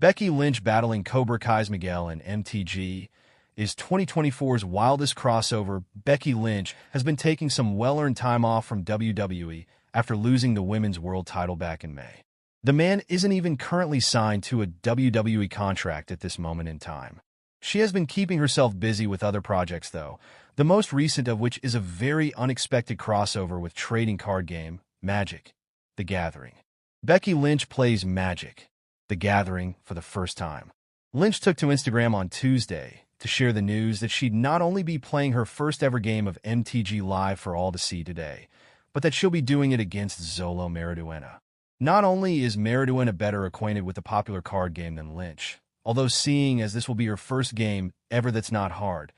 Becky Lynch battling Cobra Kai's Miguel and MTG is 2024's wildest crossover. Becky Lynch has been taking some well-earned time off from WWE after losing the Women's World title back in May. The man isn't even currently signed to a WWE contract at this moment in time. She has been keeping herself busy with other projects, though, the most recent of which is a very unexpected crossover with trading card game Magic: The Gathering. Becky Lynch plays Magic: The Gathering for the first time. Lynch took to Instagram on Tuesday to share the news that she'd not only be playing her first ever game of MTG live for all to see today, but that she'll be doing it against Zolo Maridueña. Not only is Maridueña better acquainted with the popular card game than Lynch, although seeing as this will be her first game ever that's not hard,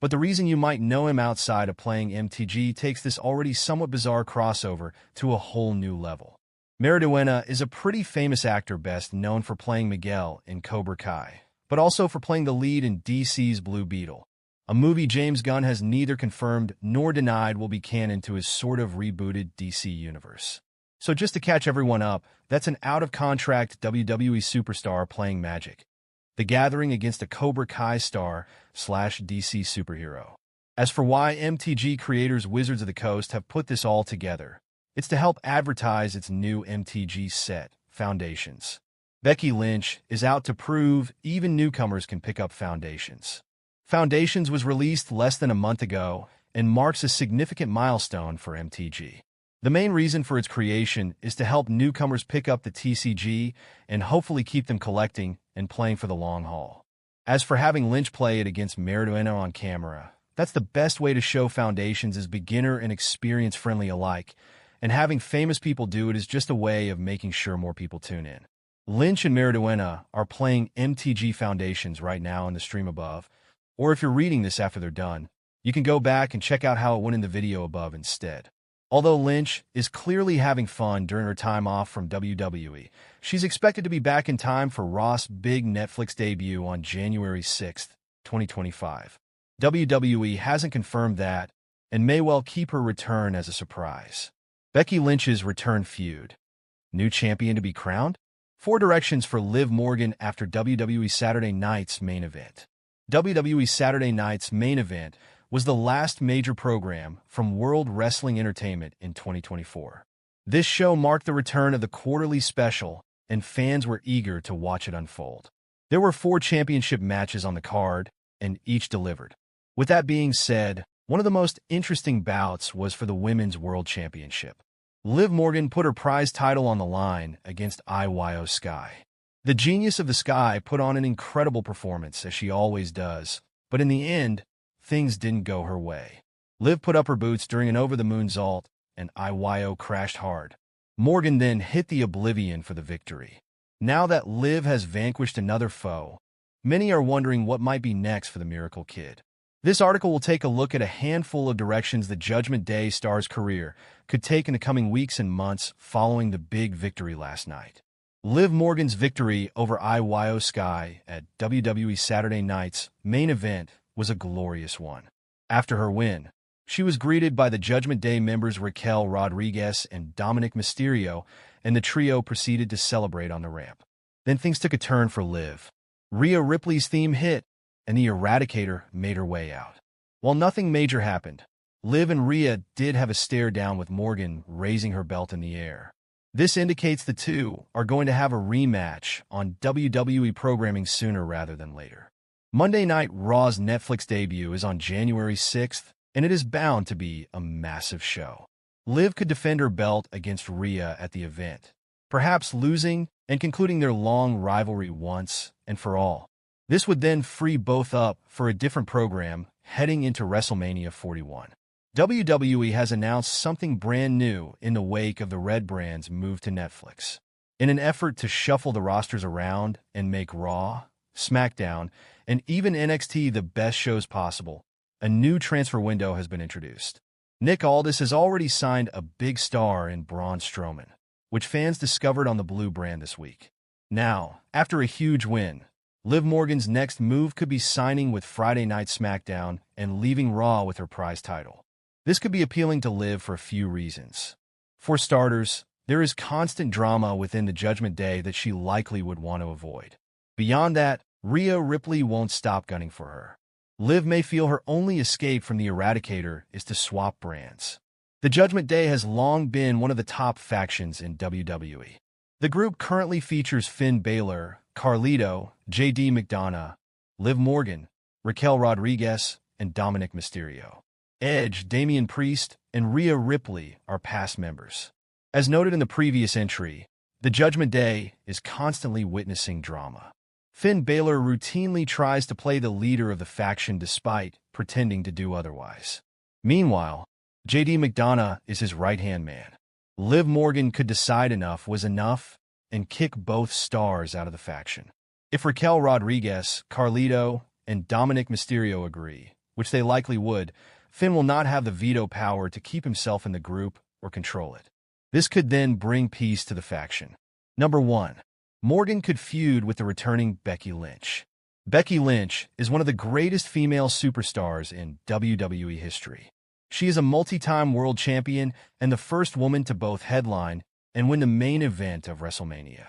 but the reason you might know him outside of playing MTG takes this already somewhat bizarre crossover to a whole new level. Maridueña is a pretty famous actor best known for playing Miguel in Cobra Kai, but also for playing the lead in DC's Blue Beetle, a movie James Gunn has neither confirmed nor denied will be canon to his sort of rebooted DC universe. So just to catch everyone up, that's an out-of-contract WWE superstar playing Magic: The Gathering against a Cobra Kai star/DC superhero. As for why MTG creators Wizards of the Coast have put this all together, it's to help advertise its new MTG set, Foundations. Becky Lynch is out to prove even newcomers can pick up Foundations. Foundations was released less than a month ago and marks a significant milestone for MTG. The main reason for its creation is to help newcomers pick up the TCG and hopefully keep them collecting and playing for the long haul. As for having Lynch play it against Maridueña on camera, that's the best way to show Foundations is beginner and experience-friendly alike, and having famous people do it is just a way of making sure more people tune in. Lynch and Maridueña are playing MTG Foundations right now in the stream above, or if you're reading this after they're done, you can go back and check out how it went in the video above instead. Although Lynch is clearly having fun during her time off from WWE, she's expected to be back in time for Raw's big Netflix debut on January 6, 2025. WWE hasn't confirmed that and may well keep her return as a surprise. Becky Lynch's return feud. New champion to be crowned? 4 directions for Liv Morgan after WWE Saturday Night's main event. WWE Saturday Night's main event was the last major program from World Wrestling Entertainment in 2024. This show marked the return of the quarterly special, and fans were eager to watch it unfold. There were 4 championship matches on the card, and each delivered. With that being said, one of the most interesting bouts was for the Women's World Championship. Liv Morgan put her prize title on the line against Io Sky. The Genius of the Sky put on an incredible performance, as she always does, but in the end, things didn't go her way. Liv put up her boots during an over-the-moonsault, and Io crashed hard. Morgan then hit the Oblivion for the victory. Now that Liv has vanquished another foe, many are wondering what might be next for the Miracle Kid. This article will take a look at a handful of directions the Judgment Day star's career could take in the coming weeks and months following the big victory last night. Liv Morgan's victory over Io Sky at WWE Saturday Night's main event was a glorious one. After her win, she was greeted by the Judgment Day members Raquel Rodriguez and Dominic Mysterio, and the trio proceeded to celebrate on the ramp. Then things took a turn for Liv. Rhea Ripley's theme hit, and the Eradicator made her way out. While nothing major happened, Liv and Rhea did have a stare down with Morgan raising her belt in the air. This indicates the two are going to have a rematch on WWE programming sooner rather than later. Monday Night Raw's Netflix debut is on January 6th, and it is bound to be a massive show. Liv could defend her belt against Rhea at the event, perhaps losing and concluding their long rivalry once and for all. This would then free both up for a different program heading into WrestleMania 41. WWE has announced something brand new in the wake of the Red Brand's move to Netflix. In an effort to shuffle the rosters around and make Raw, SmackDown, and even NXT the best shows possible, a new transfer window has been introduced. Nick Aldis has already signed a big star in Braun Strowman, which fans discovered on the Blue Brand this week. Now, after a huge win, Liv Morgan's next move could be signing with Friday Night SmackDown and leaving Raw with her prize title. This could be appealing to Liv for a few reasons. For starters, there is constant drama within the Judgment Day that she likely would want to avoid. Beyond that, Rhea Ripley won't stop gunning for her. Liv may feel her only escape from the Eradicator is to swap brands. The Judgment Day has long been one of the top factions in WWE. The group currently features Finn Baylor, Carlito, J.D. McDonough, Liv Morgan, Raquel Rodriguez, and Dominic Mysterio. Edge, Damian Priest, and Rhea Ripley are past members. As noted in the previous entry, the Judgment Day is constantly witnessing drama. Finn Baylor routinely tries to play the leader of the faction despite pretending to do otherwise. Meanwhile, J.D. McDonough is his right-hand man. Liv Morgan could decide enough was enough and kick both stars out of the faction. If Raquel Rodriguez, Carlito, and Dominic Mysterio agree, which they likely would, Finn will not have the veto power to keep himself in the group or control it. This could then bring peace to the faction. Number 1. Morgan could feud with the returning Becky Lynch. Becky Lynch is one of the greatest female superstars in WWE history. She is a multi-time world champion and the first woman to both headline and win the main event of WrestleMania.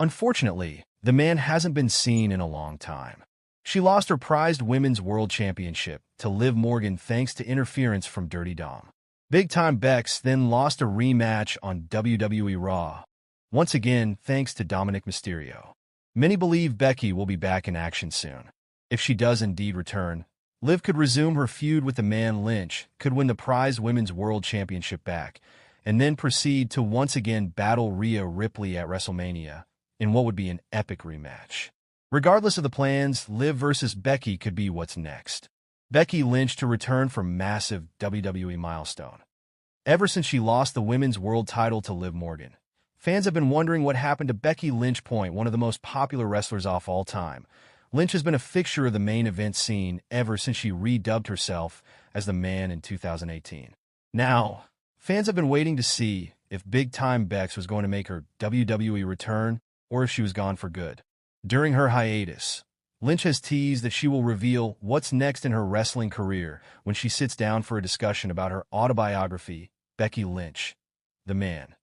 Unfortunately, the man hasn't been seen in a long time. She lost her prized Women's World Championship to Liv Morgan thanks to interference from Dirty Dom. Big Time Bex then lost a rematch on WWE Raw, once again thanks to Dominic Mysterio. Many believe Becky will be back in action soon. If she does indeed return, Liv could resume her feud with the man Lynch, could win the prized Women's World Championship back, and then proceed to once again battle Rhea Ripley at WrestleMania in what would be an epic rematch. Regardless of the plans, Liv versus Becky could be what's next. Becky Lynch to return for massive WWE milestone. Ever since she lost the Women's World title to Liv Morgan, fans have been wondering what happened to Becky Lynch, one of the most popular wrestlers of all time. Lynch has been a fixture of the main event scene ever since she redubbed herself as the Man in 2018. Now, fans have been waiting to see if Big Time Bex was going to make her WWE return or if she was gone for good. During her hiatus, Lynch has teased that she will reveal what's next in her wrestling career when she sits down for a discussion about her autobiography, Becky Lynch, The Man.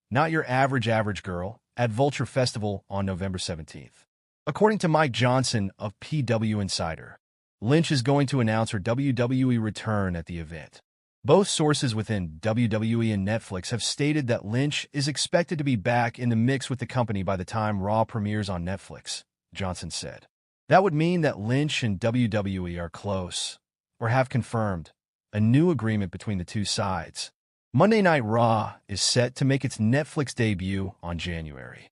Not Your Average Girl, at Vulture Festival on November 17th. According to Mike Johnson of PW Insider, Lynch is going to announce her WWE return at the event. Both sources within WWE and Netflix have stated that Lynch is expected to be back in the mix with the company by the time Raw premieres on Netflix, Johnson said. That would mean that Lynch and WWE are close, or have confirmed, a new agreement between the two sides. Monday Night Raw is set to make its Netflix debut on January